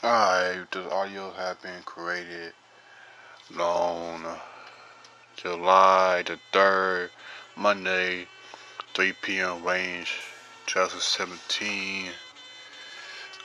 Alright, this audio have been created on July the 3rd, Monday, 3 p.m. range, 2017.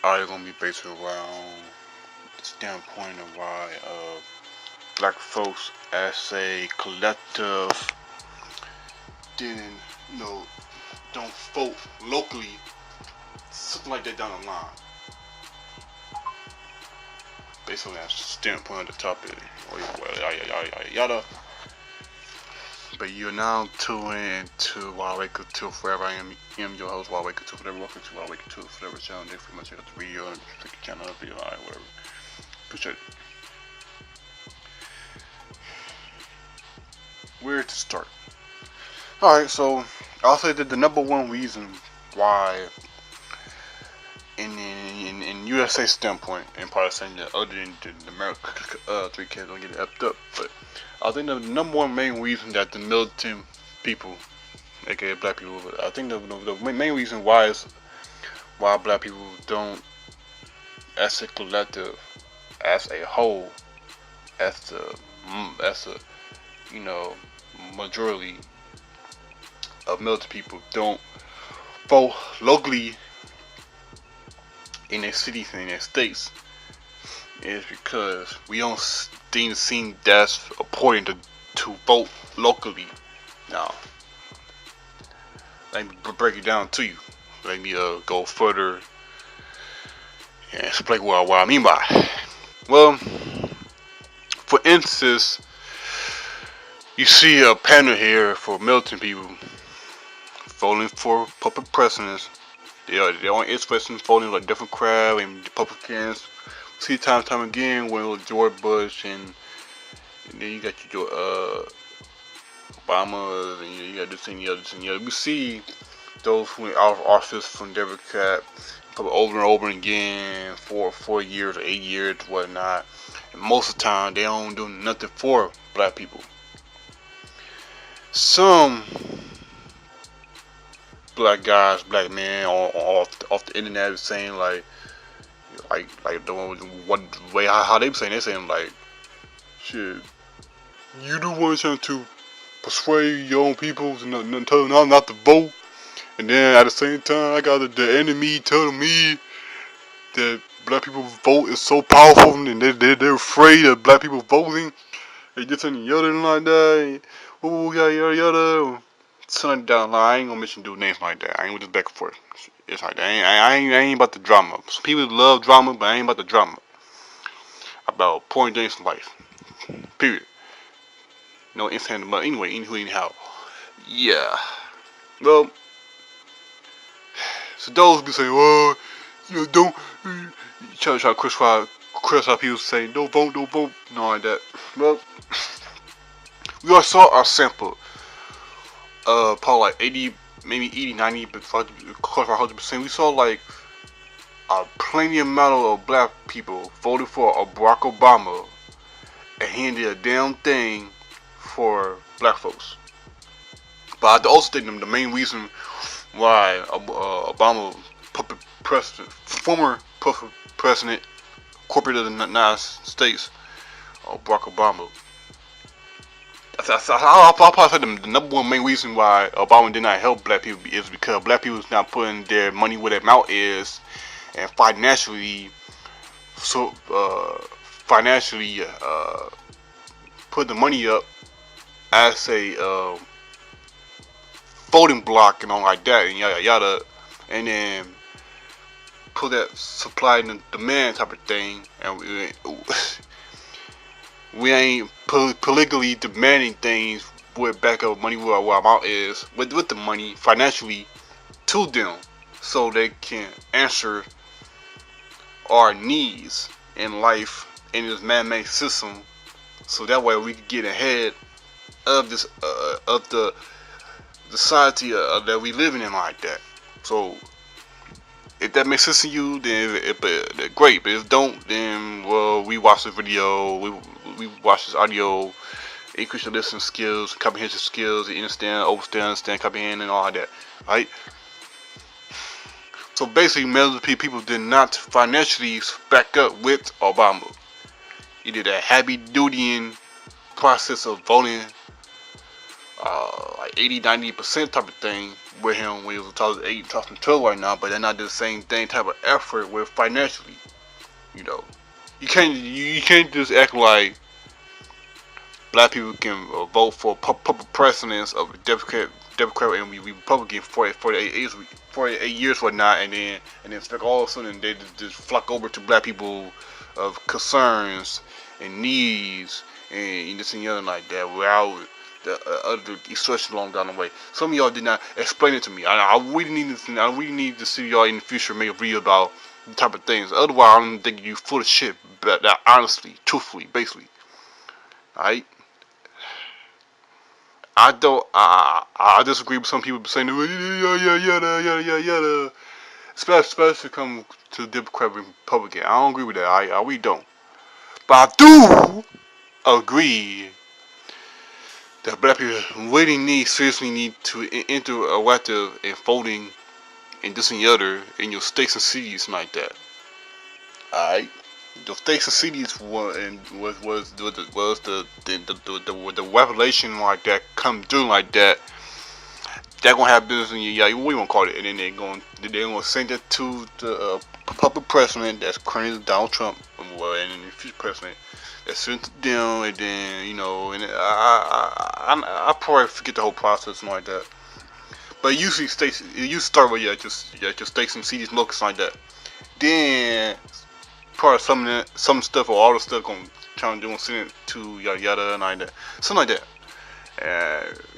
Audio gonna be based around the standpoint of why black folks as a collective didn't, don't vote locally, something like that down the line. Based on that standpoint of the topic, yada. But you're now tuned into 𝐓𝐇𝐄 Forever. I am your host, 𝐓𝐇𝐄 Forever. Welcome to 𝐓𝐶𝐄 Forever channel. They pretty much got the video and click the channel up, video, alright, whatever. Appreciate it. Where to start? Alright, so I'll say that the number one reason why in USA standpoint, and probably saying that other than the America 3 kids don't get it effed up, but I think the number one main reason that the militant people, aka black people, I think the main reason why black people don't, as a collective, as a whole, as a majority of militant people don't vote locally in their cities and in their states is because we don't seem that's important to vote locally. Now, let me break it down to you. Let me go further and explain what I mean by. Well, for instance, you see a panel here for militant people voting for public presidents. They're on expressing voting like different crowd and Republicans. See time and time again when it was George Bush and then you got your Obama and you got this and the other and the other. We see those who went out of office from Democrat over and over again for 4 years or 8 years, whatnot. And most of the time they don't do nothing for black people. Some black guys, black men off the internet is saying like the one way how they saying like, shit, you the one trying to persuade your own people to tell them not to vote, and then at the same time I got the enemy telling me that black people vote is so powerful and they're afraid of black people voting. They just and the other like that. Oh, yada. Son down line, I ain't gonna mention dude names like that. I ain't with this back and forth. It's like that. I ain't about the drama. Some people love drama, but I ain't about the drama. About important things in life. Period. No instant, but anyway, anyhow. Yeah. Well, so those be saying, well, don't try to criticize people saying don't vote, no like that. Well, we all saw our sample. Probably like 80, maybe 80, 90, but close to 100%. We saw like a plenty amount of black people voted for Barack Obama, and he did a damn thing for black folks. But I also think the main reason why Obama, former president, corporate of the United States, Barack Obama. I'll probably say the number one main reason why Obama did not help black people is because black people is not putting their money where their mouth is, and financially put the money up as a voting block and all like that and yada yada, and then put that supply and demand type of thing, and we ain't politically demanding things with backup money where our mouth is with the money financially to them, so they can answer our needs in life in this man-made system, so that way we can get ahead of this of the society that we living in like that. So if that makes sense to you, then great. But if it don't, then well, we watch the video, we watch this audio, increase your listening skills, comprehension skills, understand, comprehend, and all that, right? So basically, melanated people did not financially back up with Obama. He did a heavy-duty process of voting, like 80-90% type of thing with him when he was 2012 right now, but they're not the same thing type of effort with financially. You know, you can't just act like black people can vote for public presidents of Democrat and Republican for 48 years whatnot, and then expect all of a sudden they just flock over to black people of concerns and needs and this and the other like that without the other instructions along down the way. Some of y'all did not explain it to me. I really need to see y'all in the future make a video about the type of things. Otherwise, I'm thinking you full of shit. But honestly, truthfully, basically, alright. I disagree with some people saying yada. Especially come to the Democrat and Republican. I don't agree with that. I really don't. But I do agree that black people really seriously need to enter elective and voting and this and the other in your states and cities like that. Alright. The states and cities was the revelation like that come through like that. They're gonna have business in your we won't call it, and then they're gonna send it to the public president that's currently Donald Trump, and the future president. That's sent to them, and then and I probably forget the whole process and like that. But usually you start with just states and cities, locals like that. Then probably some stuff or all the stuff gonna try to do and send it to yada yada and like that, something like that.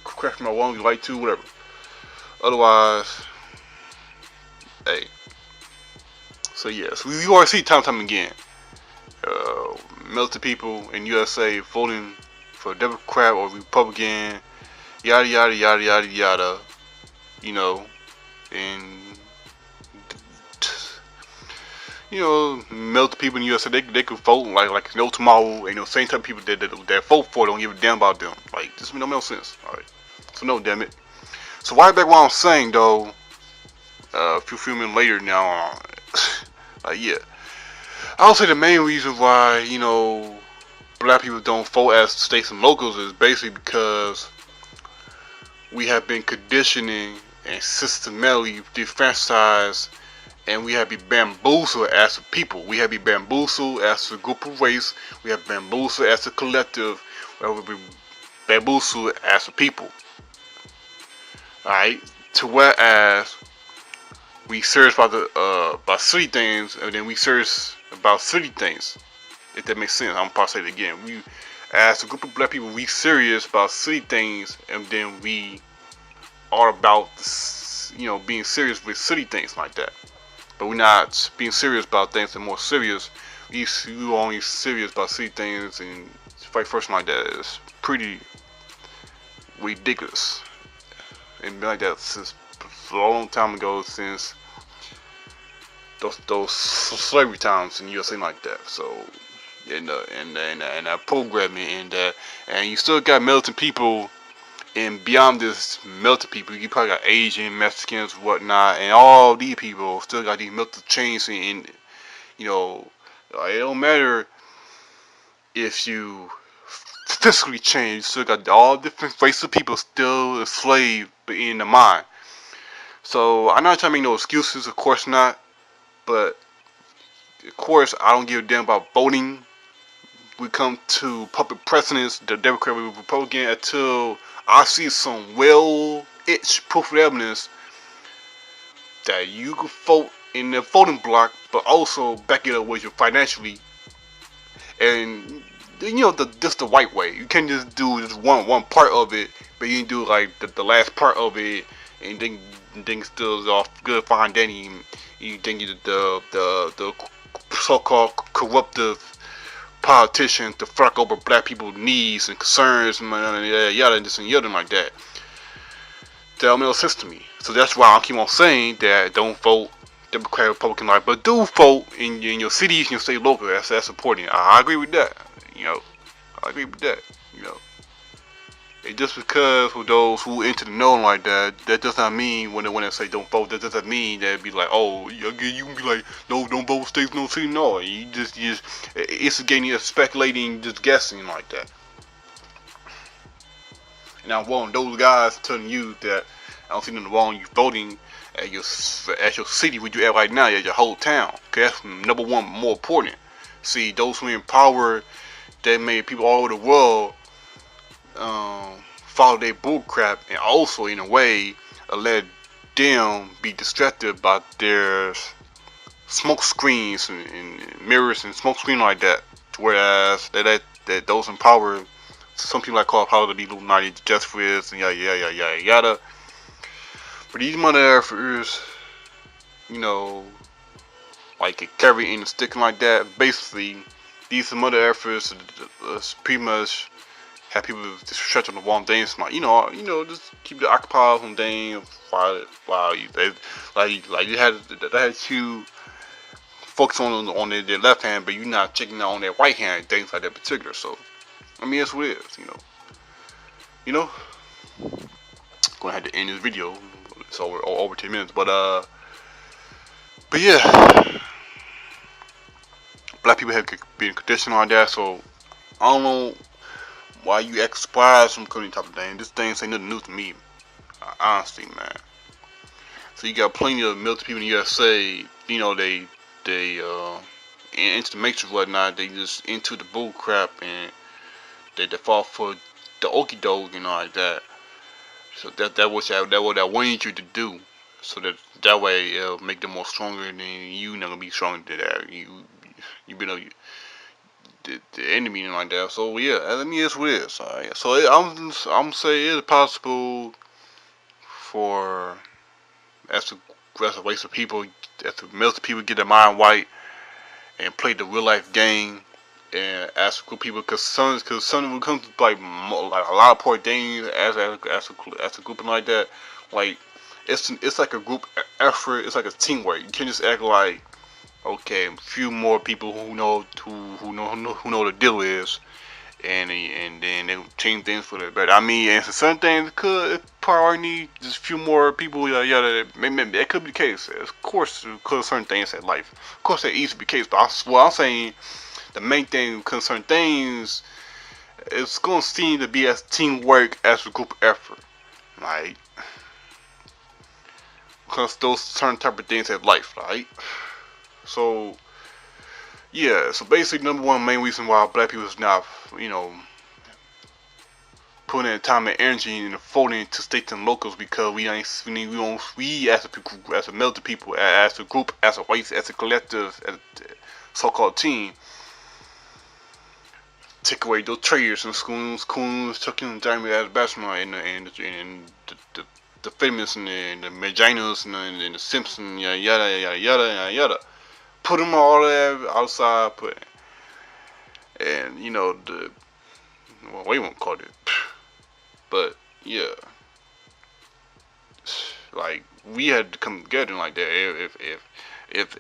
Correct me if I'm wrong, you like to, whatever. Otherwise, hey. So yes, we already see time and time again. Militant people in USA voting for Democrat or Republican, yada yada yada yada yada. And militant people in the USA, they could vote like no tomorrow. And same type of people that vote for don't give a damn about them. Like this don't make no sense. All right, so no, damn it. So right back what I'm saying though, a few minutes later now, yeah, I would say the main reason why black people don't vote as states and locals is basically because we have been conditioning and systematically disenfranchised, and we have been bamboozled as a people. We have been bamboozled as a group of race. We have been bamboozled as a collective. We have been bamboozled as a people. Alright, to whereas we serious about city things, and then we serious about city things. If that makes sense, I'm probably say it again. We, as a group of black people, we serious about city things, and then we are about being serious with city things like that. But we're not being serious about things that are more serious. We only serious about city things, and vice versa like that is pretty ridiculous. And been like that since a long time ago, since those slavery times in the USA like that. So and that programming and that, and you still got militant people, and beyond this militant people, you probably got Asian, Mexicans, whatnot, and all these people still got these militant chains, and it don't matter if you physically change, you still got all different races of people still enslaved in the mind. So I'm not trying to make no excuses, of course not, but of course I don't give a damn about voting. We come to public precedents, the Democrat and Republican, until I see some proof of evidence that you can vote in the voting block, but also back it up with you financially. And just the white way. You can't just do just one part of it, but you can do like the last part of it, and then still off good fine dandy. You think the so-called corruptive politicians to fuck over black people's needs and concerns and yada and this and yada like that. That don't make no sense to me. So that's why I keep on saying that don't vote Democrat, Republican, but do vote in your cities and your state local. That's important. I agree with that. I agree with that. just because for those who into the know like that, that does not mean when they say don't vote, that doesn't mean that it be like, oh, you can be like, no, don't vote, states no see, no, you just it's getting speculating, just guessing like that. And I'm one of those guys telling you that I don't see nothing wrong with you voting at your city where you at right now, at your whole town. Okay, that's number one, more important. See, those who in power, that made people all over the world follow their bull crap, and also in a way let them be distracted by their smoke screens and mirrors and smoke screen like that. Whereas that those in power, some people like call power to be Illuminati, Jeffries, and yada. But these mother effers, you know, like a carry in and sticking like that. Basically, these mother effers pretty much have people just stretch on the wrong things, like just keep the occupied on things while you had you focus on their left hand, but you're not checking out on their right hand, things like that particular. So, I mean, that's what it is, Gonna have to end this video. It's over 10 minutes, but yeah, black people have been conditioned like that. So I don't know why you act surprised from coming type of thing. This thing ain't nothing new to me, honestly, man. So you got plenty of military people in the USA, they into the matrix whatnot. They just into the bull crap, and they fall for the okie doke and all like that. So that what I wanted you to do, so that way it'll make them more stronger than you. Not gonna be stronger than that. You been the enemy and like that. So yeah, I mean it's what it is. Alright. So I'm saying it's possible for as a race of people, as the military people get their mind right and play the real life game, and as a group of people, because some will come to like a lot of poor things as a group and like that. Like it's like a group effort. It's like a teamwork. You can't just act like, okay, a few more people who know the deal is, and then they change things for the better. I mean, and for certain things could probably need just a few more people. Maybe that could be the case. Of course, because certain things in life, of course, that easily be the case. But I'm saying the main thing concerning things, it's gonna seem to be as teamwork as a group effort, right? Because those certain type of things in life, right? So yeah, so basically, number one main reason why black people is not, putting in time and energy and voting to states and locals, because we as a people, as a military people, as a group, as a race, as a collective, as a so-called team, take away those traitors and coons, chucking Jeremy as batsman and the famous and the Maginas and the Simpsons, yada. Put them all there outside, and we won't call it, but yeah, like we had to come together like that. If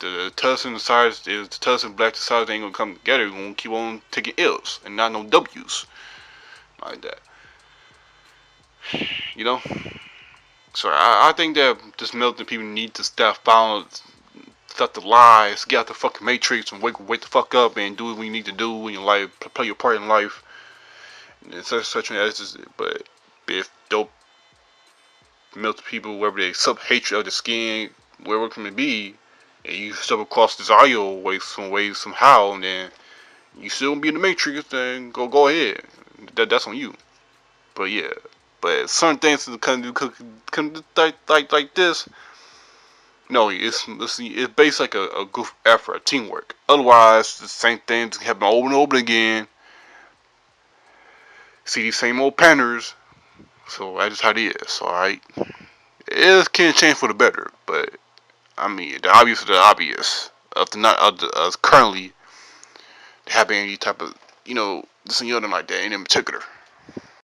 the Tucson decides, if the Tucson black decides they ain't gonna come together, we're gonna keep on taking L's and not no W's like that, So I think that this military people need to stop following. Stop the lies, get out the fucking matrix, and wake the fuck up and do what we need to do in your life, play your part in life, and such and that. But if dope military people, wherever they sub hatred of the skin, wherever it can be, and you stumble across this audio way somehow, and then you still gonna be in the matrix, then go ahead. That's on you. But yeah, but certain things come like this. No, it's based like a group effort, a teamwork. Otherwise, the same things happen over and over again. See these same old patterns. So that's just how it is. All right, it can change for the better, but I mean, the obvious is the obvious. Of the not of the currently having any type of this and the other like that, and in particular.